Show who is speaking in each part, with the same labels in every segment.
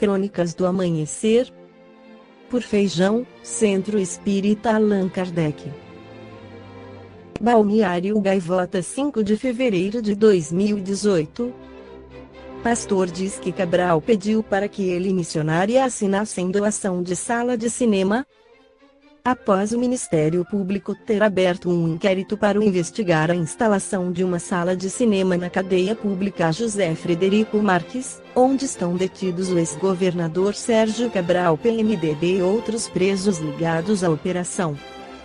Speaker 1: Crônicas do Amanhecer, por Feijão, Centro Espírita Allan Kardec. Balneário Gaivota, 5 de fevereiro de 2018. Pastor diz que Cabral pediu para que ele e missionária assinassem doação de sala de cinema. Após o Ministério Público ter aberto um inquérito para investigar a instalação de uma sala de cinema na cadeia pública José Frederico Marques, onde estão detidos o ex-governador Sérgio Cabral PMDB e outros presos ligados à Operação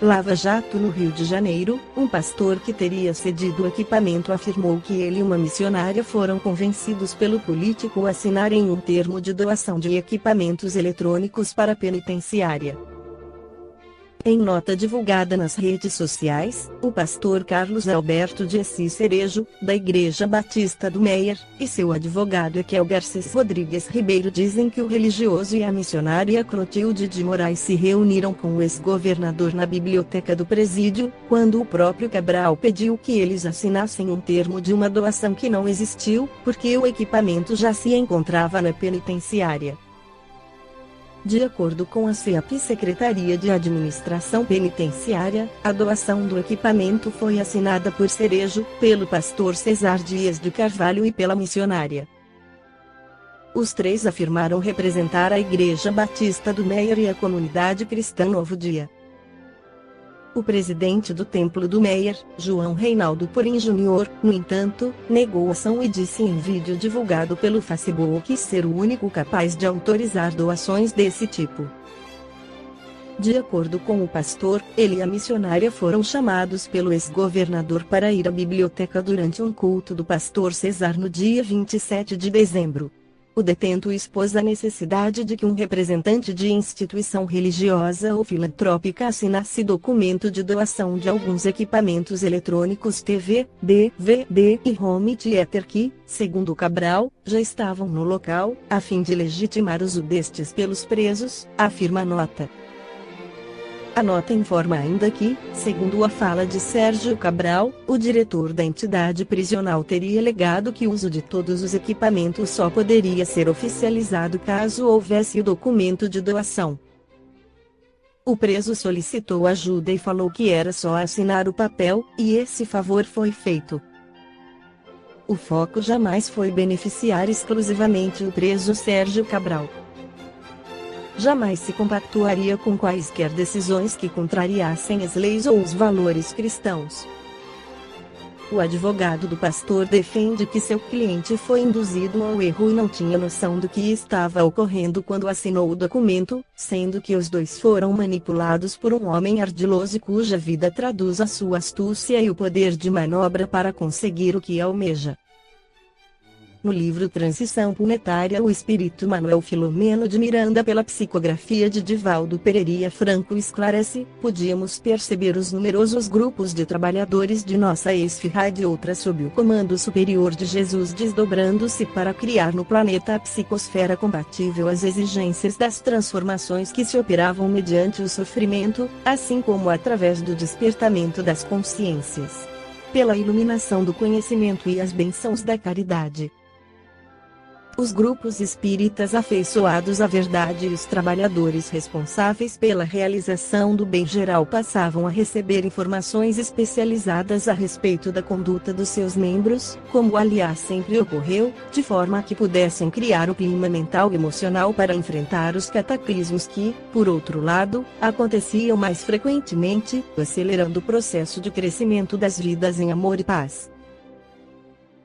Speaker 1: Lava Jato no Rio de Janeiro, um pastor que teria cedido o equipamento afirmou que ele e uma missionária foram convencidos pelo político a assinarem um termo de doação de equipamentos eletrônicos para a penitenciária. Em nota divulgada nas redes sociais, o pastor Carlos Alberto de Assis Cerejo, da Igreja Batista do Meier, e seu advogado Ekel Garcês Rodrigues Ribeiro dizem que o religioso e a missionária Clotilde de Moraes se reuniram com o ex-governador na biblioteca do presídio, quando o próprio Cabral pediu que eles assinassem um termo de uma doação que não existiu, porque o equipamento já se encontrava na penitenciária. De acordo com a SEAP, Secretaria de Administração Penitenciária, a doação do equipamento foi assinada por Cerejo, pelo pastor Cesar Dias de Carvalho e pela missionária. Os três afirmaram representar a Igreja Batista do Meier e a comunidade cristã Novo Dia. O presidente do Templo do Meier, João Reinaldo Porim Júnior, no entanto, negou a ação e disse em vídeo divulgado pelo Facebook ser o único capaz de autorizar doações desse tipo. De acordo com o pastor, ele e a missionária foram chamados pelo ex-governador para ir à biblioteca durante um culto do pastor Cesar no dia 27 de dezembro. O detento expôs a necessidade de que um representante de instituição religiosa ou filantrópica assinasse documento de doação de alguns equipamentos eletrônicos TV, DVD e home theater que, segundo Cabral, já estavam no local, a fim de legitimar o uso destes pelos presos, afirma a nota. A nota informa ainda que, segundo a fala de Sérgio Cabral, o diretor da entidade prisional teria alegado que o uso de todos os equipamentos só poderia ser oficializado caso houvesse o documento de doação. O preso solicitou ajuda e falou que era só assinar o papel, e esse favor foi feito. O foco jamais foi beneficiar exclusivamente o preso Sérgio Cabral. Jamais se compactuaria com quaisquer decisões que contrariassem as leis ou os valores cristãos. O advogado do pastor defende que seu cliente foi induzido ao erro e não tinha noção do que estava ocorrendo quando assinou o documento, sendo que os dois foram manipulados por um homem ardiloso cuja vida traduz a sua astúcia e o poder de manobra para conseguir o que almeja. No livro Transição Planetária, o espírito Manuel Filomeno de Miranda, pela psicografia de Divaldo Pereira Franco, esclarece: podíamos perceber os numerosos grupos de trabalhadores de nossa esfirra e outras sob o comando superior de Jesus desdobrando-se para criar no planeta a psicosfera compatível às exigências das transformações que se operavam mediante o sofrimento, assim como através do despertamento das consciências, pela iluminação do conhecimento e as bênçãos da caridade. Os grupos espíritas afeiçoados à verdade e os trabalhadores responsáveis pela realização do bem geral passavam a receber informações especializadas a respeito da conduta dos seus membros, como aliás sempre ocorreu, de forma que pudessem criar o clima mental e emocional para enfrentar os cataclismos que, por outro lado, aconteciam mais frequentemente, acelerando o processo de crescimento das vidas em amor e paz.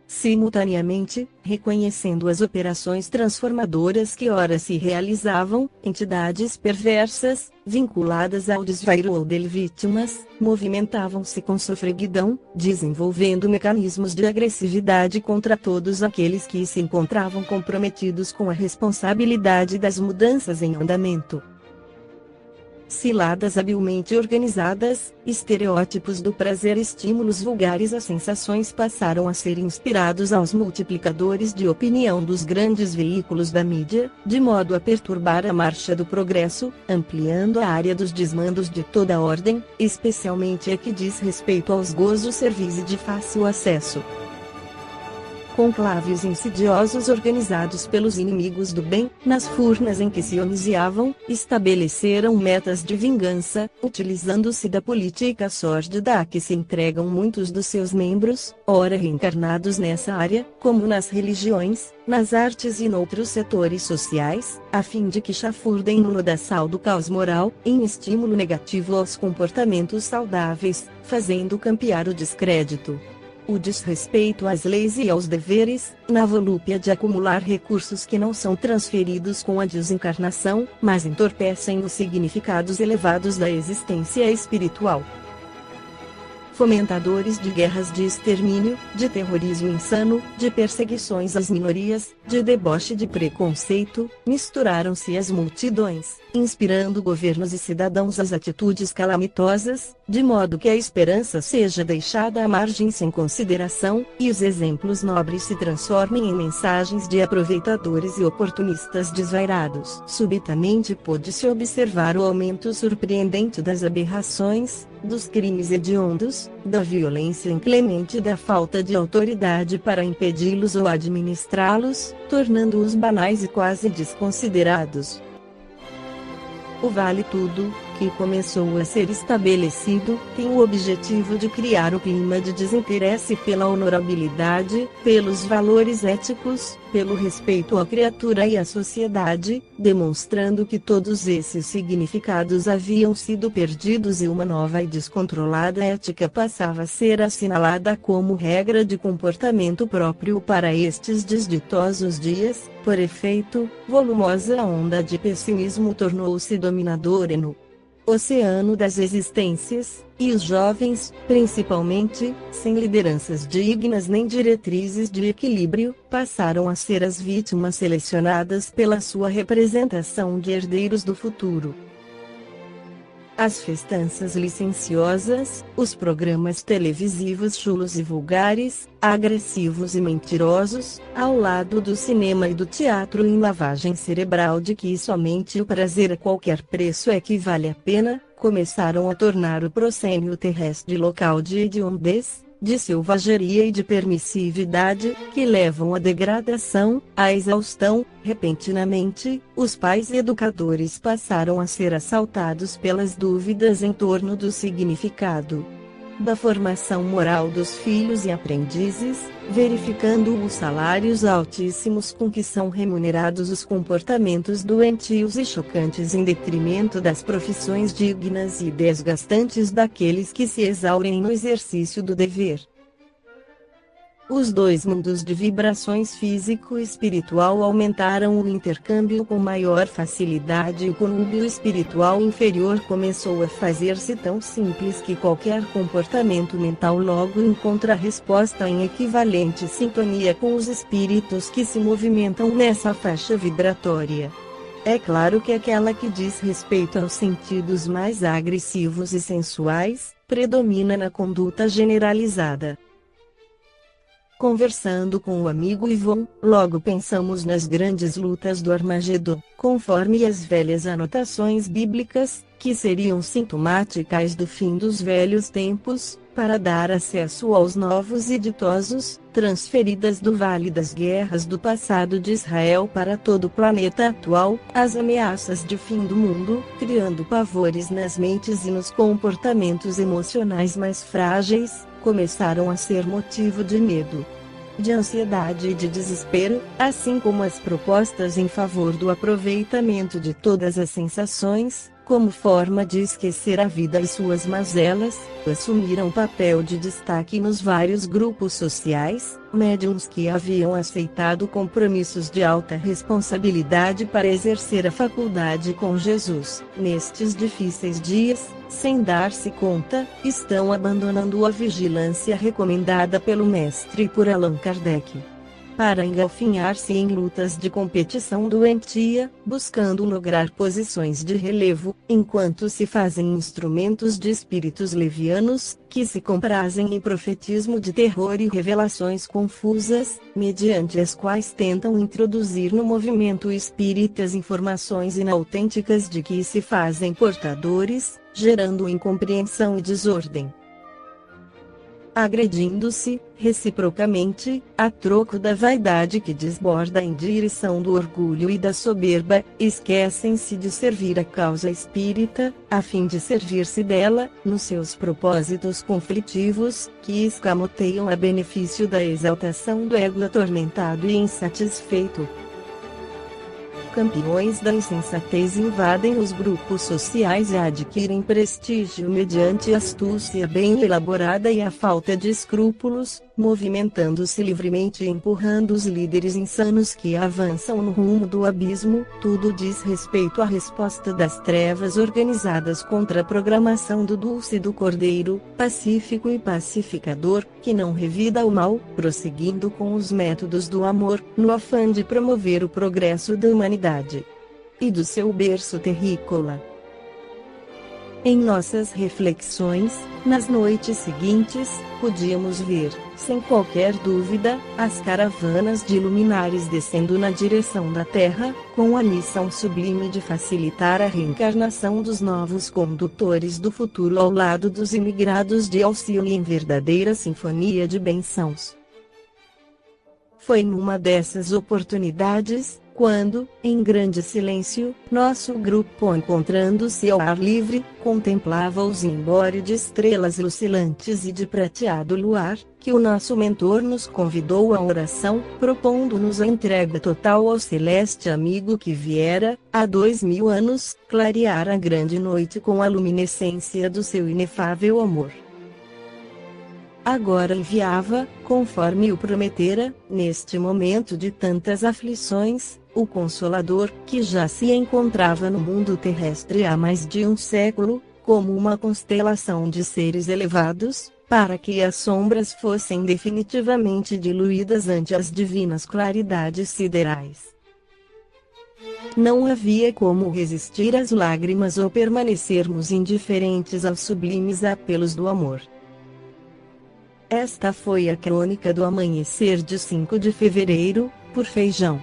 Speaker 1: Simultaneamente, reconhecendo as operações transformadoras que ora se realizavam, entidades perversas, vinculadas ao desvairo ou dele vítimas, movimentavam-se com sofreguidão, desenvolvendo mecanismos de agressividade contra todos aqueles que se encontravam comprometidos com a responsabilidade das mudanças em andamento. Ciladas habilmente organizadas, estereótipos do prazer, estímulos vulgares às sensações passaram a ser inspirados aos multiplicadores de opinião dos grandes veículos da mídia, de modo a perturbar a marcha do progresso, ampliando a área dos desmandos de toda a ordem, especialmente a que diz respeito aos gozos servis e de fácil acesso. conclaves insidiosos organizados pelos inimigos do bem, nas furnas em que se oniziavam, estabeleceram metas de vingança, utilizando-se da política sórdida a que se entregam muitos dos seus membros, ora reencarnados nessa área, como nas religiões, nas artes e noutros setores sociais, a fim de que chafurdem no lodaçal do caos moral, em estímulo negativo aos comportamentos saudáveis, fazendo campear o descrédito, o desrespeito às leis e aos deveres, na volúpia de acumular recursos que não são transferidos com a desencarnação, mas entorpecem os significados elevados da existência espiritual. Fomentadores de guerras de extermínio, de terrorismo insano, de perseguições às minorias, de deboche e de preconceito, misturaram-se às multidões, inspirando governos e cidadãos às atitudes calamitosas, de modo que a esperança seja deixada à margem sem consideração, e os exemplos nobres se transformem em mensagens de aproveitadores e oportunistas desvairados. Subitamente pôde-se observar o aumento surpreendente das aberrações, dos crimes hediondos, da violência inclemente e da falta de autoridade para impedi-los ou administrá-los, tornando-os banais e quase desconsiderados. O Vale Tudo, que começou a ser estabelecido, tem o objetivo de criar o clima de desinteresse pela honorabilidade, pelos valores éticos, pelo respeito à criatura e à sociedade, demonstrando que todos esses significados haviam sido perdidos e uma nova e descontrolada ética passava a ser assinalada como regra de comportamento próprio para estes desditosos dias. Por efeito, volumosa onda de pessimismo tornou-se dominadora no oceano das existências, e os jovens, principalmente, sem lideranças dignas nem diretrizes de equilíbrio, passaram a ser as vítimas selecionadas pela sua representação de herdeiros do futuro. As festanças licenciosas, os programas televisivos chulos e vulgares, agressivos e mentirosos, ao lado do cinema e do teatro em lavagem cerebral de que somente o prazer a qualquer preço é que vale a pena, começaram a tornar o proscênio terrestre local de hediondez, de selvageria e de permissividade, que levam à degradação, à exaustão. Repentinamente, os pais e educadores passaram a ser assaltados pelas dúvidas em torno do significado da formação moral dos filhos e aprendizes, verificando os salários altíssimos com que são remunerados os comportamentos doentios e chocantes em detrimento das profissões dignas e desgastantes daqueles que se exaurem no exercício do dever. Os dois mundos de vibrações físico e espiritual aumentaram o intercâmbio com maior facilidade e o conúbio espiritual inferior começou a fazer-se tão simples que qualquer comportamento mental logo encontra resposta em equivalente sintonia com os espíritos que se movimentam nessa faixa vibratória. É claro que aquela que diz respeito aos sentidos mais agressivos e sensuais, predomina na conduta generalizada. Conversando com o amigo Ivon, logo pensamos nas grandes lutas do Armagedon, conforme as velhas anotações bíblicas, que seriam sintomáticas do fim dos velhos tempos, para dar acesso aos novos e ditosos, transferidas do vale das guerras do passado de Israel para todo o planeta atual, as ameaças de fim do mundo, criando pavores nas mentes e nos comportamentos emocionais mais frágeis, começaram a ser motivo de medo, de ansiedade e de desespero, assim como as propostas em favor do aproveitamento de todas as sensações, como forma de esquecer a vida e suas mazelas, assumiram papel de destaque nos vários grupos sociais, médiuns que haviam aceitado compromissos de alta responsabilidade para exercer a faculdade com Jesus. Nestes difíceis dias, sem dar-se conta, estão abandonando a vigilância recomendada pelo mestre por Allan Kardec, para engalfinhar-se em lutas de competição doentia, buscando lograr posições de relevo, enquanto se fazem instrumentos de espíritos levianos, que se comprazem em profetismo de terror e revelações confusas, mediante as quais tentam introduzir no movimento espíritas informações inautênticas de que se fazem portadores, gerando incompreensão e desordem. agredindo-se, reciprocamente, a troco da vaidade que desborda em direção do orgulho e da soberba, esquecem-se de servir a causa espírita, a fim de servir-se dela, nos seus propósitos conflitivos, que escamoteiam a benefício da exaltação do ego atormentado e insatisfeito. Campeões da insensatez invadem os grupos sociais e adquirem prestígio mediante astúcia bem elaborada e a falta de escrúpulos, movimentando-se livremente e empurrando os líderes insanos que avançam no rumo do abismo. Tudo diz respeito à resposta das trevas organizadas contra a programação do Dulce do Cordeiro, pacífico e pacificador, que não revida o mal, prosseguindo com os métodos do amor, no afã de promover o progresso da humanidade e do seu berço terrícola. Em nossas reflexões, nas noites seguintes, podíamos ver, sem qualquer dúvida, as caravanas de luminares descendo na direção da Terra, com a missão sublime de facilitar a reencarnação dos novos condutores do futuro ao lado dos imigrados de auxílio em verdadeira sinfonia de bênçãos. Foi numa dessas oportunidades, quando, em grande silêncio, nosso grupo, encontrando-se ao ar livre, contemplava o zimbório de estrelas lucilantes e de prateado luar, que o nosso mentor nos convidou à oração, propondo-nos a entrega total ao celeste amigo que viera, há 2000 anos, clarear a grande noite com a luminescência do seu inefável amor. Agora enviava, conforme o prometera, neste momento de tantas aflições, o Consolador, que já se encontrava no mundo terrestre há mais de um século, como uma constelação de seres elevados, para que as sombras fossem definitivamente diluídas ante as divinas claridades siderais. Não havia como resistir às lágrimas ou permanecermos indiferentes aos sublimes apelos do amor. Esta foi a crônica do amanhecer de 5 de fevereiro, por Feijão.